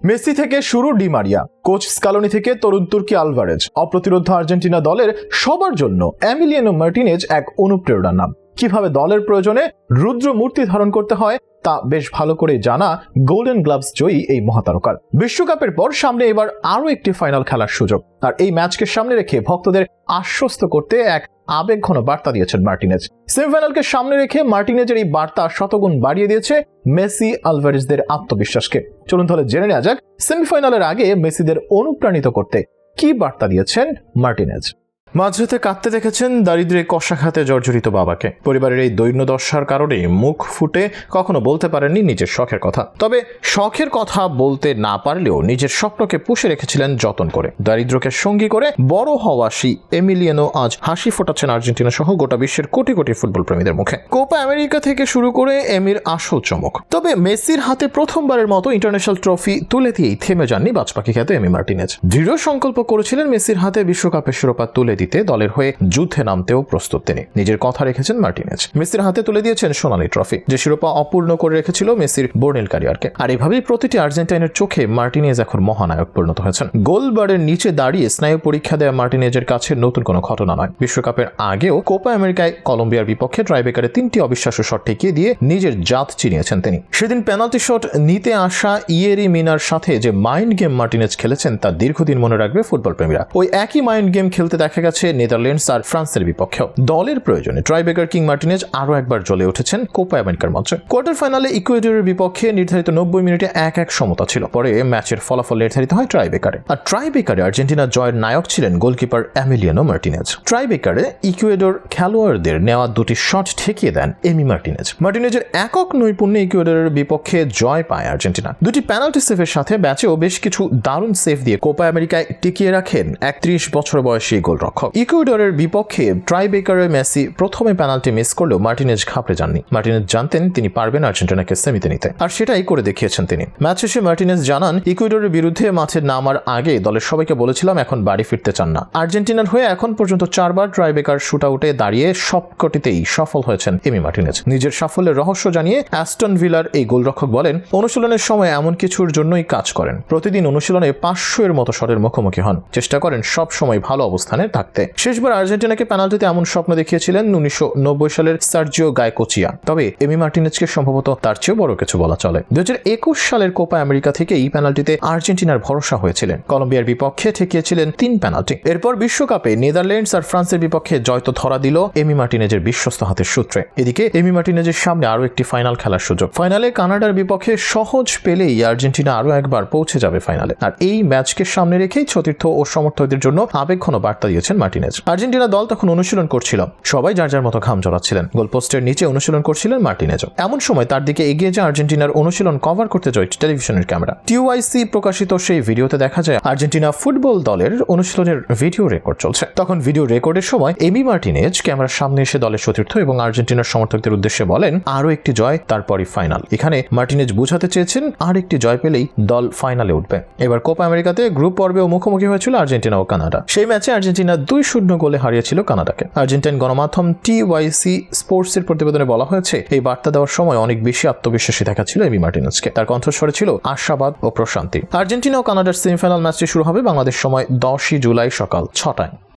Messi থেকে শুরু Di Maria, coach Scaloni থেকে তরুণ তুর্কি আলভারেজ, অপ্রতিরোধ্য আর্জেন্টিনা দলের সবার জন্য এমিলিয়ানো মার্টিনেজ এক অনুপ্রেরণার নাম। কিভাবে দলের প্রয়োজনে রুদ্র মূর্তি ধারণ করতে হয় তা বেশ ভালো করে জানা গোল্ডেন গ্লাভস জয়ী এই মহাতারকার। বিশ্বকাপের পর সামনে এবার আরও একটি ফাইনাল খেলার সুযোগ, আর এই ম্যাচকে সামনে রেখে ভক্তদের আশ্বস্ত করতে এক আবেগঘন বার্তা দিয়েছেন মার্টিনেজ। সেমিফাইনালকে সামনে রেখে মার্টিনেজের এই বার্তা শতগুণ বাড়িয়ে দিয়েছে মেসি আলভারেজদের আত্মবিশ্বাসকে। চলুন তাহলে জেনে নেওয়া যাক সেমিফাইনালের আগে মেসিদের অনুপ্রাণিত করতে কি বার্তা দিয়েছেন মার্টিনেজ। মাঝরাতে কাঁদতে দেখেছেন দারিদ্র্যে কষাঘাতে জর্জরিত বাবাকে। পরিবারের এই দৈন্যদশার কারণে মুখ ফুটে কখনো বলতে পারেননি নিজের শখের কথা। তবে শখের কথা বলতে না পারলেও নিজের স্বপ্নকে পুষে রেখেছিলেন যতন করে। দারিদ্র্যকে সঙ্গী করে বড় হওয়া সেই এমিলিয়ানো আজ হাসি ফোটাচ্ছেন আর্জেন্টিনা সহ গোটা বিশ্বের কোটি কোটি ফুটবল প্রেমীদের মুখে। কোপা আমেরিকা থেকে শুরু করে এমির আসল চমক। তবে মেসির হাতে প্রথমবারের মতো ইন্টারন্যাশনাল ট্রফি তুলে দিয়েই থেমে যাননি বাজপাখি খ্যাত এমি মার্টিনেজ। দৃঢ় সংকল্প করেছিলেন মেসির হাতে বিশ্বকাপের শিরোপা তুলে দিতে, দলের হয়ে যুদ্ধে নামতেও প্রস্তুত তিনি। নিজের কথা রেখেছেন মার্টিনেজ। মেসির হাতে তুলে দিয়েছেন সোনালী ট্রফি, যে শিরোপা অপূর্ণ করে রেখেছিল মেসির বর্ণিল ক্যারিয়ারকে। আর এভাবেই প্রতিটি আর্জেন্টাইনের চোখে মার্টিনেজ এখন মহানায়ক পরিণত হয়েছেন। গোলবারের নিচে দাঁড়িয়ে স্নায়ু পরীক্ষা দেওয়া মার্টিনেজের কাছে নতুন কোনো ঘটনা নয়। বিশ্বকাপের আগেও কোপা আমেরিকায় কলম্বিয়ার বিপক্ষে ট্রাইবেকারে 3টি অবিশ্বাস্য শট ঠেকিয়ে দিয়ে নিজের জাত চিনিয়েছেন তিনি। সেদিন পেনাল্টি শট নিতে আসা ইয়েরি মিনার সাথে যে মাইন্ড গেম মার্টিনেজ খেলেছেন তা দীর্ঘদিন মনে রাখবে ফুটবল প্রেমীরা। ওই একই মাইন্ড গেম খেলতে দেখা গেছে নেদারল্যান্ডস আর ফ্রান্সের বিপক্ষেও। দলের প্রয়োজনে ট্রাইবেকার কিং মার্টিনেজ আরও একবার জ্বলে উঠেছেন কোপা আমেরিকার মঞ্চে। কোয়ার্টার ফাইনালে ইকুয়েডরের বিপক্ষে নির্ধারিত 90 মিনিটে 1-1 সমতা ছিল। পরে ম্যাচের ফলাফল নির্ধারিত হয় ট্রাইবেকারে। আর ট্রাইবেকারে আর্জেন্টিনা জয়ের নায়ক ছিলেন গোলকিপার এমিলিয়ানো মার্টিনেজ। ট্রাইবেকারে ইকুয়েডর খেলোয়াড়দের নেওয়া দুটি শট ঠেকিয়ে দেন এমি মার্টিনেজ। মার্টিনেজের একক নৈপুণ্যে ইকুয়েডরের বিপক্ষে জয় পায় আর্জেন্টিনা। দুটি পেনাল্টি সেভের সাথে ম্যাচেও বেশ কিছু দারুণ সেভ দিয়ে কোপা আমেরিকায় টিকিয়ে রাখেন 31 বছর বয়সী গোলরক্ষক। ইকুয়েডরের বিপক্ষে ট্রাইবেকারে মেসি প্রথমে পেনাল্টি মিস করলেও মার্টিনেজ ঘাবড়ে যাননি। মার্টিনেজ জানতেন তিনি পারবেন আর্জেন্টিনাকে সেমিতে নিতে, আর সেটাই করে দেখিয়েছেন তিনি। ম্যাচ শেষে মার্টিনেজ জানান, ইকুয়েডরের বিরুদ্ধে মাঠে নামার আগে দলের সবাইকে বলেছিলাম এখন বাড়ি ফিরতে চান না। আর্জেন্টিনার হয়ে এখন পর্যন্ত 4 বার ট্রাইবেকার শুটআউটে দাঁড়িয়ে সবকটিতেই সফল হয়েছেন এমি মার্টিনেজ। নিজের সাফল্যের রহস্য জানিয়ে অ্যাস্টন ভিলার এই গোলরক্ষক বলেন, অনুশীলনের সময় এমন কিছুর জন্যই কাজ করেন। প্রতিদিন অনুশীলনে 500-এর মতো শটের মুখোমুখি হন। চেষ্টা করেন সব সময় ভালো অবস্থানে থাকতে। শেষবার আর্জেন্টিনাকে পেনাল্টিতে এমন স্বপ্ন দেখিয়েছিলেন 1990 সালের সার্জিও গায়কোচিয়া। তবে এমি মার্টিনেজকে সম্ভবত তার চেয়েও বড় কিছু বলা চলে। 2021 সালের কোপা আমেরিকা থেকে এই পেনাল্টিতে আর্জেন্টিনার ভরসা হয়েছিলেন। কলম্বিয়ার বিপক্ষে ঠেকিয়েছিলেন 3 পেনাল্টি। এরপর বিশ্বকাপে নেদারল্যান্ডস আর ফ্রান্সের বিপক্ষে জয় তো ধরা দিল এমি মার্টিনেজের বিশ্বস্ত হাতের সূত্রে। এদিকে এমি মার্টিনেজের সামনে আরও একটি ফাইনাল খেলার সুযোগ। ফাইনালে কানাডার বিপক্ষে সহজ পেলেই আর্জেন্টিনা আরও একবার পৌঁছে যাবে ফাইনালে। আর এই ম্যাচকে সামনে রেখেই সতীর্থ ও সমর্থকদের জন্য আবেগঘন বার্তা দিয়েছেন মার্টিনেজ। আর্জেন্টিনা দল তখন অনুশীলন করছিল, সবাই যার যার মতো ঘাম ঝরাচ্ছিলেন। গোলপোস্টের নিচে অনুশীলন করছিলেন মার্টিনেজও। এমন সময় তার দিকে এগিয়ে যায় আর্জেন্টিনার অনুশীলন কভার করতে যায় টেলিভিশনের ক্যামেরা। টিওআইসি প্রকাশিত সেই ভিডিওতে দেখা যায় আর্জেন্টিনা ফুটবল দলের অনুশীলনের ভিডিও রেকর্ড চলছে। তখন ভিডিও রেকর্ডের সময় এমি মার্টিনেজ ক্যামেরার সামনে এসে দলের সতীর্থ এবং আর্জেন্টিনার সমর্থকদের উদ্দেশ্যে বলেন, আরও একটি জয়, তারপরই ফাইনাল। এখানে মার্টিনেজ বোঝাতে চেয়েছেন আর একটি জয় পেলেই দল ফাইনালে উঠবে। এবার কোপা আমেরিকাতে গ্রুপ পর্বেও মুখোমুখি হয়েছিল আর্জেন্টিনা ও কানাডা। সেই ম্যাচে আর্জেন্টিনা 2-0 গোলে হারিয়েছিল কানাডাকে। আর্জেন্টাইন গণমাধ্যম টিওয়াইসি স্পোর্টসের প্রতিবেদনে বলা হয়েছে, এই বার্তা দেওয়ার সময় অনেক বেশি আত্মবিশ্বাসী দেখাচ্ছিল এমি মার্টিনেজকে। তার কণ্ঠস্বরে ছিল আশাবাদ ও প্রশান্তি। আর্জেন্টিনা ও কানাডার সেমিফাইনাল ম্যাচটি শুরু হবে বাংলাদেশ সময় 10 জুলাই সকাল 6টায়।